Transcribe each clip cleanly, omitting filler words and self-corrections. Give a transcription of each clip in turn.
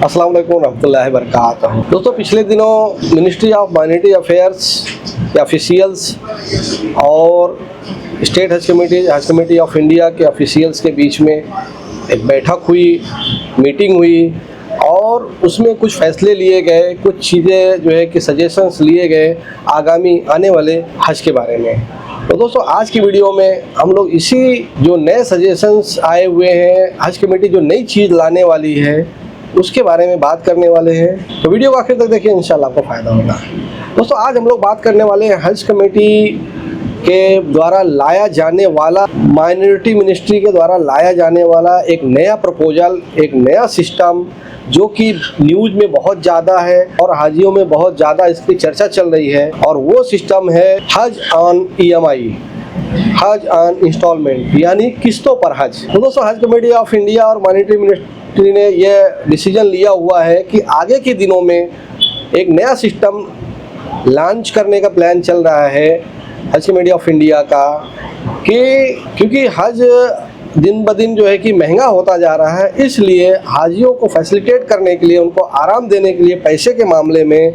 अस्सलाम वालेकुम रहमतुल्लाहि वबरकातुहू। दोस्तों, पिछले दिनों मिनिस्ट्री ऑफ माइनॉरिटी अफेयर्स के ऑफिशियल्स और स्टेट हज कमेटी ऑफ इंडिया के ऑफिशियल्स के बीच में एक बैठक हुई, मीटिंग हुई और उसमें कुछ फैसले लिए गए, कुछ चीज़ें जो है कि सजेशंस लिए गए आगामी आने वाले हज के बारे में। तो दोस्तों, आज की वीडियो में हम लोग इसी जो नए सजेशंस आए हुए हैं, हज कमेटी जो नई चीज़ लाने वाली है उसके बारे में बात करने वाले हैं। तो वीडियो को आखिर तक देखिए, इंशाल्लाह आपको फ़ायदा होगा। दोस्तों, आज हम लोग बात करने वाले हैं हज कमेटी के द्वारा लाया जाने वाला, माइनॉरिटी मिनिस्ट्री के द्वारा लाया जाने वाला एक नया प्रपोजल, एक नया सिस्टम जो कि न्यूज़ में बहुत ज़्यादा है और हाजियों में बहुत ज़्यादा इसकी चर्चा चल रही है। और वो सिस्टम है हज ऑन EMI, हज ऑन इंस्टॉलमेंट, यानी किस्तों पर हज। तो दोस्तों, हज कमेटी ऑफ इंडिया और माइनॉरिटी मिनिस्ट्री ने यह डिसीजन लिया हुआ है कि आगे के दिनों में एक नया सिस्टम लॉन्च करने का प्लान चल रहा है हज कमेटी ऑफ इंडिया का, कि क्योंकि हज दिन ब दिन जो है कि महंगा होता जा रहा है, इसलिए हाजियों को फैसिलिटेट करने के लिए, उनको आराम देने के लिए पैसे के मामले में,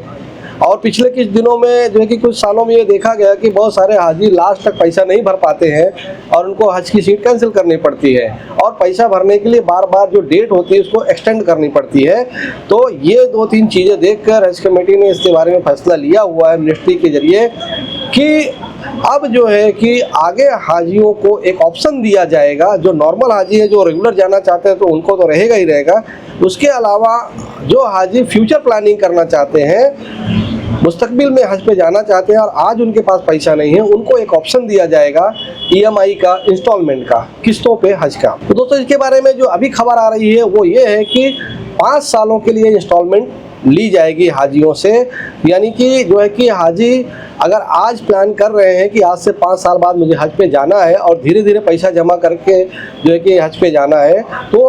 और पिछले कुछ दिनों में जो है कि कुछ सालों में ये देखा गया कि बहुत सारे हाजी लास्ट तक पैसा नहीं भर पाते हैं और उनको हज की सीट कैंसिल करनी पड़ती है और पैसा भरने के लिए बार बार जो डेट होती है उसको एक्सटेंड करनी पड़ती है। तो ये 2-3 चीज़ें देखकर हज कमेटी ने इसके बारे में फैसला लिया हुआ है मिनिस्ट्री के जरिए कि अब जो है कि आगे हाजियों को एक ऑप्शन दिया जाएगा। जो नॉर्मल हाजी है, जो रेगुलर जाना चाहते हैं, तो उनको तो रहेगा ही रहेगा। उसके अलावा जो हाजी फ्यूचर प्लानिंग करना चाहते हैं, मुस्तकबिल में हज पे जाना चाहते हैं और आज उनके पास पैसा नहीं है, उनको एक ऑप्शन दिया जाएगा EMI का, इंस्टॉलमेंट का, किस्तों पे हज का। तो दोस्तों, इसके बारे में जो अभी खबर आ रही है वो ये है कि 5 सालों के लिए इंस्टॉलमेंट ली जाएगी हाजियों से। यानी कि जो है कि हाजी अगर आज प्लान कर रहे हैं कि आज से 5 साल बाद मुझे हज पे जाना है और धीरे धीरे पैसा जमा करके जो है कि हज पे जाना है, तो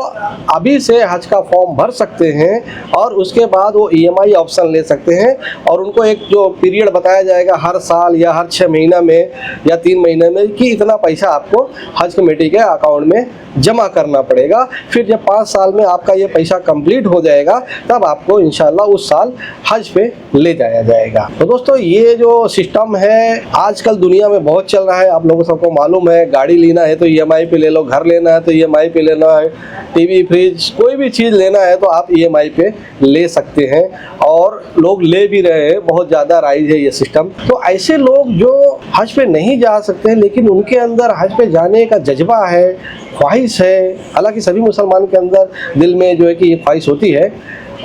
अभी से हज का फॉर्म भर सकते हैं और उसके बाद वो EMI ऑप्शन ले सकते हैं। और उनको एक जो पीरियड बताया जाएगा हर साल या हर 6 महीना में या 3 महीने में कि इतना पैसा आपको हज कमेटी के अकाउंट में जमा करना पड़ेगा। फिर जब 5 साल में आपका ये पैसा कंप्लीट हो जाएगा, तब आपको इंशाल्लाह उस साल हज पे ले जाया जाएगा। तो दोस्तों, ये जो सिस्टम है आजकल दुनिया में बहुत चल रहा है। आप लोगों सबको मालूम है, गाड़ी लेना है तो EMI पे ले लो, घर लेना है तो EMI पे लेना है, टीवी, फ्रिज, कोई भी चीज़ लेना है तो आप EMI पे ले सकते हैं और लोग ले भी रहे हैं। बहुत ज़्यादा राइज है ये सिस्टम। तो ऐसे लोग जो हज पे नहीं जा सकते हैं लेकिन उनके अंदर हज पे जाने का जज्बा है, ख्वाहिश है, हालांकि सभी मुसलमान के अंदर दिल में जो है कि ये ख्वाहिश होती है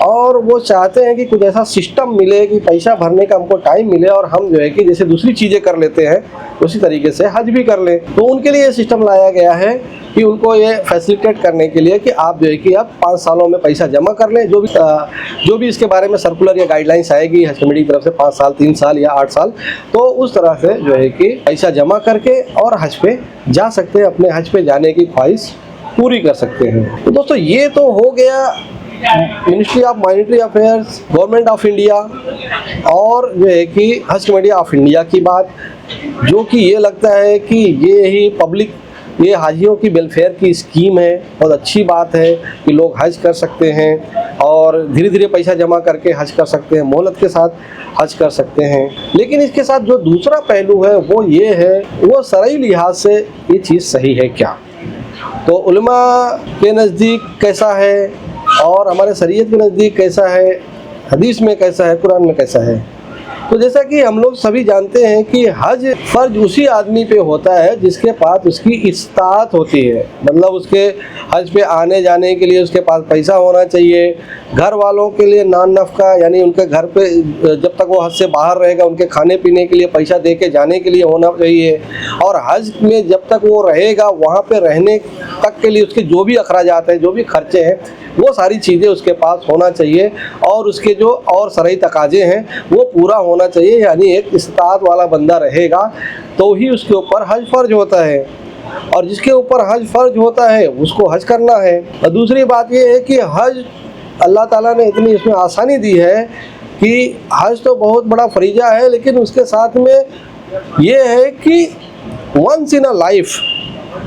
और वो चाहते हैं कि कुछ ऐसा सिस्टम मिले कि पैसा भरने का हमको टाइम मिले और हम जो है कि जैसे दूसरी चीज़ें कर लेते हैं उसी तरीके से हज भी कर लें। तो उनके लिए ये सिस्टम लाया गया है कि उनको ये फैसिलिटेट करने के लिए कि आप जो है कि आप 5 सालों में पैसा जमा कर लें। जो भी इसके बारे में सर्कुलर या गाइडलाइंस आएगी हज कमेटी की तरफ से, 5 साल, 3 साल या 8 साल, तो उस तरह से जो है कि पैसा जमा करके और हज पे जा सकते हैं, अपने हज पे जाने की ख्वाहिश पूरी कर सकते हैं। तो दोस्तों, ये तो हो गया ministry of minority affairs, government of India और जो है कि हज कमेटी ऑफ इंडिया की बात, जो कि ये लगता है कि ये ही पब्लिक, ये हाजियों की वेलफेयर की स्कीम है। बहुत अच्छी बात है कि लोग हज कर सकते हैं और धीरे धीरे पैसा जमा करके हज कर सकते हैं, मोहलत के साथ हज कर सकते हैं। लेकिन इसके साथ जो दूसरा पहलू है वो ये है, वो शरई लिहाज से ये चीज़ सही है क्या, तो उलमा के नज़दीक कैसा है और हमारे शरीयत के नज़दीक कैसा है, हदीस में कैसा है, कुरान में कैसा है। तो जैसा कि हम लोग सभी जानते हैं कि हज फ़र्ज उसी आदमी पे होता है जिसके पास उसकी इस्तात होती है, मतलब उसके हज पे आने जाने के लिए उसके पास पैसा होना चाहिए। घर वालों के लिए नान नफ़का, यानी उनके घर पे जब तक वो हज से बाहर रहेगा उनके खाने पीने के लिए पैसा दे के जाने के लिए होना चाहिए। और हज में जब तक वो रहेगा वहाँ पे रहने तक के लिए उसके जो भी अखराजात हैं, जो भी खर्चे हैं, वो सारी चीज़ें उसके पास होना चाहिए और उसके जो और शरई तकाजे हैं वो पूरा होना चाहिए। यानी एक इस्तात वाला बंदा रहेगा तो ही उसके ऊपर हज फ़र्ज होता है और जिसके ऊपर हज फ़र्ज होता है उसको हज करना है। और दूसरी बात ये है कि हज अल्लाह ताला ने इतनी इसमें आसानी दी है कि हज तो बहुत बड़ा फरीजा है, लेकिन उसके साथ में ये है कि वंस इन अ लाइफ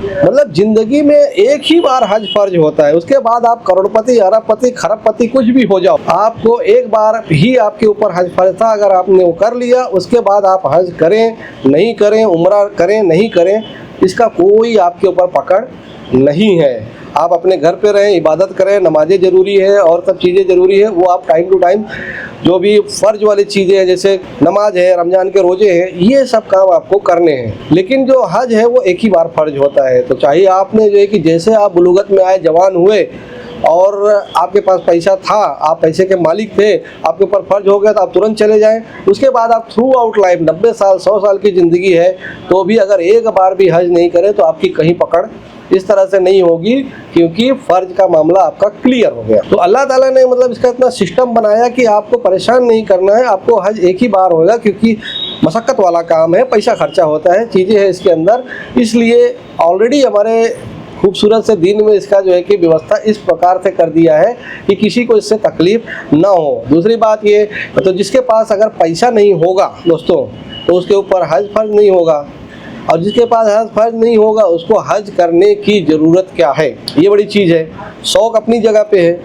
मतलब जिंदगी में एक ही बार हज फर्ज होता है, उसके बाद आप करोड़पति, अरबपति, खरबपति कुछ भी हो जाओ, आपको एक बार ही आपके ऊपर हज फर्ज था। अगर आपने वो कर लिया, उसके बाद आप हज करें नहीं करें, उम्रा करें नहीं करें, इसका कोई आपके ऊपर पकड़ नहीं है। आप अपने घर पे रहें, इबादत करें, नमाजें ज़रूरी है और सब चीज़ें ज़रूरी है, वो आप टाइम टू टाइम जो भी फ़र्ज वाली चीज़ें हैं जैसे नमाज है, रमज़ान के रोज़े हैं, ये सब काम आपको करने हैं। लेकिन जो हज है वो एक ही बार फ़र्ज होता है। तो चाहिए आपने जो है कि जैसे आप बुलूगत में आए, जवान हुए और आपके पास पैसा था, आप पैसे के मालिक थे, आपके ऊपर फ़र्ज हो गया तो आप तुरंत चले जाएं। उसके बाद आप थ्रू आउट लाइफ 90 साल 100 साल की ज़िंदगी है तो भी अगर एक बार भी हज नहीं करें तो आपकी कहीं पकड़ इस तरह से नहीं होगी, क्योंकि फ़र्ज का मामला आपका क्लियर हो गया। तो अल्लाह ताला ने मतलब इसका इतना सिस्टम बनाया कि आपको परेशान नहीं करना है, आपको हज एक ही बार होगा, क्योंकि मशक्क़त वाला काम है, पैसा खर्चा होता है, चीज़ें हैं इसके अंदर। इसलिए ऑलरेडी हमारे खूबसूरत से दीन में इसका जो है कि व्यवस्था इस प्रकार से कर दिया है कि किसी को इससे तकलीफ़ ना हो। दूसरी बात ये, तो जिसके पास अगर पैसा नहीं होगा दोस्तों तो उसके ऊपर हज फर्ज नहीं होगा, और जिसके पास हज फर्ज नहीं होगा उसको हज करने की ज़रूरत क्या है, ये बड़ी चीज़ है। शौक़ अपनी जगह पे है,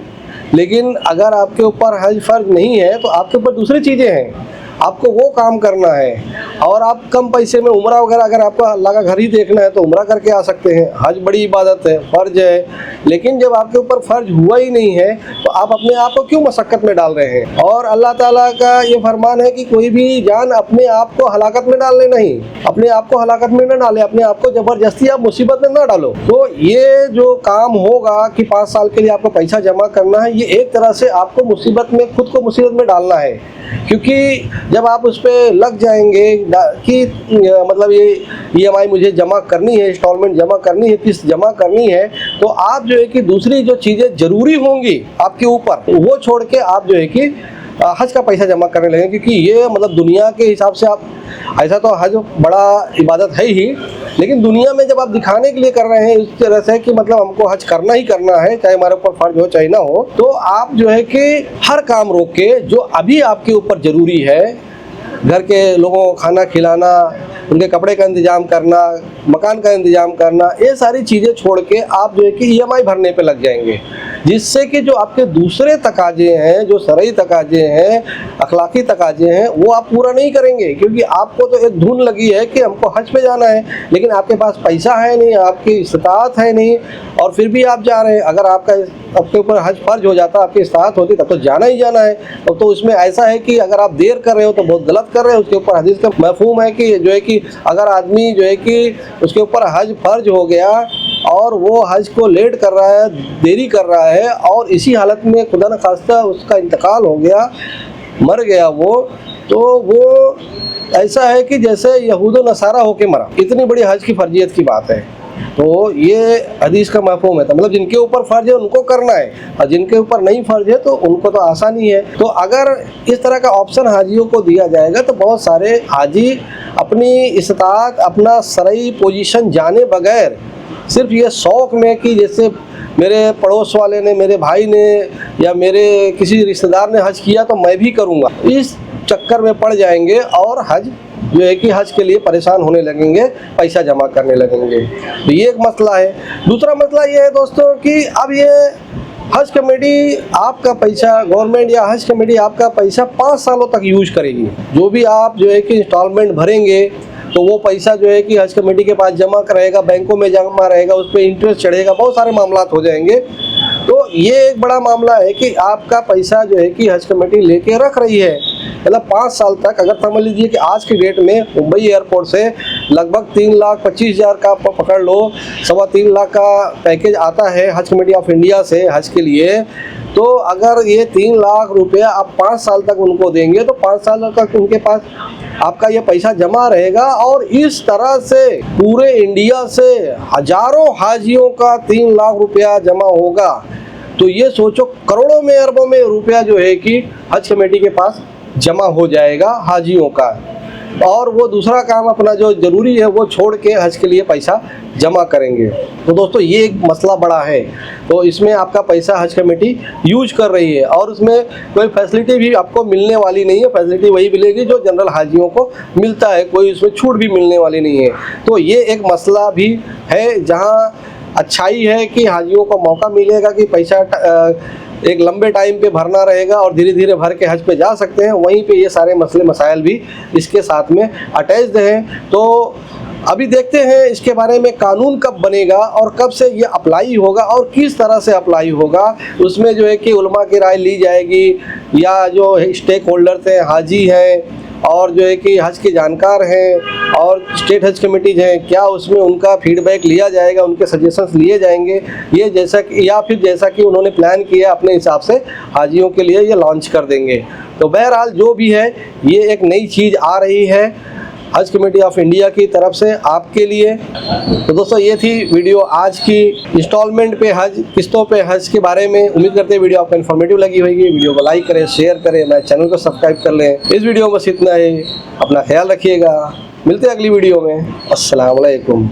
लेकिन अगर आपके ऊपर हज फर्ज नहीं है तो आपके ऊपर दूसरी चीज़ें हैं, आपको वो काम करना है। और आप कम पैसे में उम्रा वगैरह, अगर आपको अल्लाह का घर ही देखना है तो उम्रा करके आ सकते हैं। हज बड़ी इबादत है, फ़र्ज है, लेकिन जब आपके ऊपर फ़र्ज हुआ ही नहीं है तो आप अपने आप को क्यों मशक्क़त में डाल रहे हैं। और अल्लाह ताला का ये फरमान है कि कोई भी जान अपने आप को हलाकत में डालने नहीं, अपने आप को हलाकत में न डाले, अपने आप को ज़बरदस्ती आप मुसीबत में ना डालो। तो ये जो काम होगा कि 5 साल के लिए आपको पैसा जमा करना है, ये एक तरह से आपको मुसीबत में, खुद को मुसीबत में डालना है। क्योंकि जब आप उस पर लग जाएंगे कि मतलब ये EMI मुझे जमा करनी है, इंस्टॉलमेंट जमा करनी है, किस्त जमा करनी है, तो आप जो है कि दूसरी जो चीज़ें ज़रूरी होंगी आपके ऊपर वो छोड़ के आप जो है कि हज का पैसा जमा करने लगे। क्योंकि ये मतलब दुनिया के हिसाब से आप, ऐसा तो हज बड़ा इबादत है ही, लेकिन दुनिया में जब आप दिखाने के लिए कर रहे हैं इस तरह से कि मतलब हमको हज करना ही करना है, चाहे हमारे ऊपर फ़र्ज हो चाहे ना हो, तो आप जो है कि हर काम रोक के जो अभी आपके ऊपर ज़रूरी है, घर के लोगों को खाना खिलाना, उनके कपड़े का इंतज़ाम करना, मकान का इंतज़ाम करना, ये सारी चीज़ें छोड़ के आप जो है कि EMI भरने पे लग जाएंगे, जिससे कि जो आपके दूसरे तकाजे हैं, जो शरई तकाजे हैं, अखलाकी तकाजे हैं, वो आप पूरा नहीं करेंगे। क्योंकि आपको तो एक धुन लगी है कि हमको हज पे जाना है, लेकिन आपके पास पैसा है नहीं, आपकी इस्तात है नहीं, और फिर भी आप जा रहे हैं। अगर आपके ऊपर हज फर्ज हो जाता, आपकी इस्तात होती, तब तो जाना ही जाना है। तब तो उसमें ऐसा है कि अगर आप देर कर रहे हो तो बहुत गलत कर रहे हो। उसके ऊपर हदीस का मफ़हूम है कि जो है कि अगर आदमी जो है कि उसके ऊपर हज फर्ज हो गया और वो हज को लेट कर रहा है, देरी कर रहा है, और इसी हालत में खुदा न खास्ता उसका इंतकाल हो गया, मर गया वो, तो वो ऐसा है कि जैसे यहूद व नसारा होके मरा। इतनी बड़ी हज की फर्जियत की बात है। तो ये हदीस का मफ़हूम है। तो मतलब जिनके ऊपर फ़र्ज है उनको करना है, और जिनके ऊपर नहीं फ़र्ज है तो उनको तो आसानी है। तो अगर इस तरह का ऑप्शन हाजियों को दिया जाएगा तो बहुत सारे हाजी अपनी इस्तात, अपना शरई पोजीशन जाने बगैर सिर्फ ये शौक़ में कि जैसे मेरे पड़ोस वाले ने, मेरे भाई ने या मेरे किसी रिश्तेदार ने हज किया तो मैं भी करूँगा, इस चक्कर में पड़ जाएंगे और हज जो है कि हज के लिए परेशान होने लगेंगे, पैसा जमा करने लगेंगे। तो ये एक मसला है। दूसरा मसला ये है दोस्तों कि अब ये हज कमेटी आपका पैसा, गवर्नमेंट या हज कमेटी आपका पैसा 5 सालों तक यूज करेगी। जो भी आप जो है कि इंस्टॉलमेंट भरेंगे तो वो पैसा जो है कि हज कमेटी के पास जमा रहेगा, बैंकों में जमा रहेगा, उस पर इंटरेस्ट चढ़ेगा, बहुत सारे मामला हो जाएंगे। तो ये एक बड़ा मामला है कि आपका पैसा जो है कि हज कमेटी लेके रख रही है। मतलब 5 साल तक, अगर समझ लीजिए कि आज की डेट में मुंबई एयरपोर्ट से लगभग 3,25,000 का पकड़ लो, 3.25 लाख का पैकेज आता है हज कमेटी ऑफ इंडिया से हज के लिए। तो अगर ये 3 लाख रुपया आप 5 साल तक उनको देंगे तो 5 साल तक उनके पास आपका ये पैसा जमा रहेगा, और इस तरह से पूरे इंडिया से हजारों हाजियों का 3 लाख रुपया जमा होगा। तो ये सोचो, करोड़ों में, अरबों में रुपया जो है कि हज कमेटी के पास जमा हो जाएगा हाजियों का। और वो दूसरा काम अपना जो ज़रूरी है वो छोड़ के हज के लिए पैसा जमा करेंगे। तो दोस्तों ये एक मसला बड़ा है, तो इसमें आपका पैसा हज कमेटी यूज कर रही है और उसमें कोई फैसिलिटी भी आपको मिलने वाली नहीं है। फैसिलिटी वही मिलेगी जो जनरल हाजियों को मिलता है, कोई उसमें छूट भी मिलने वाली नहीं है। तो ये एक मसला भी है जहाँ अच्छाई है कि हाजियों को मौका मिलेगा कि पैसा एक लंबे टाइम पे भरना रहेगा और धीरे धीरे भर के हज पे जा सकते हैं। वहीं पे ये सारे मसले मसाइल भी इसके साथ में अटैच्ड हैं। तो अभी देखते हैं इसके बारे में कानून कब बनेगा और कब से ये अप्लाई होगा और किस तरह से अप्लाई होगा। उसमें जो है कि उलमा की राय ली जाएगी या जो स्टेक होल्डर्स हैं, हाजी हैं और जो है कि हज के जानकार हैं और स्टेट हज कमेटीज हैं, क्या उसमें उनका फीडबैक लिया जाएगा, उनके सजेशंस लिए जाएंगे, ये जैसा कि या फिर जैसा कि उन्होंने प्लान किया अपने हिसाब से हाजियों के लिए ये लॉन्च कर देंगे। तो बहरहाल जो भी है ये एक नई चीज़ आ रही है हज कमेटी ऑफ इंडिया की तरफ से आपके लिए। तो दोस्तों ये थी वीडियो आज की इंस्टॉलमेंट पे हज, किस्तों पे हज के बारे में। उम्मीद करते हैं वीडियो आपको इन्फॉर्मेटिव लगी होगी। वीडियो को लाइक करें, शेयर करें, मेरे चैनल को सब्सक्राइब कर लें। इस वीडियो में बस इतना ही, अपना ख्याल रखिएगा, मिलते हैं अगली वीडियो में। अस्सलाम वालेकुम।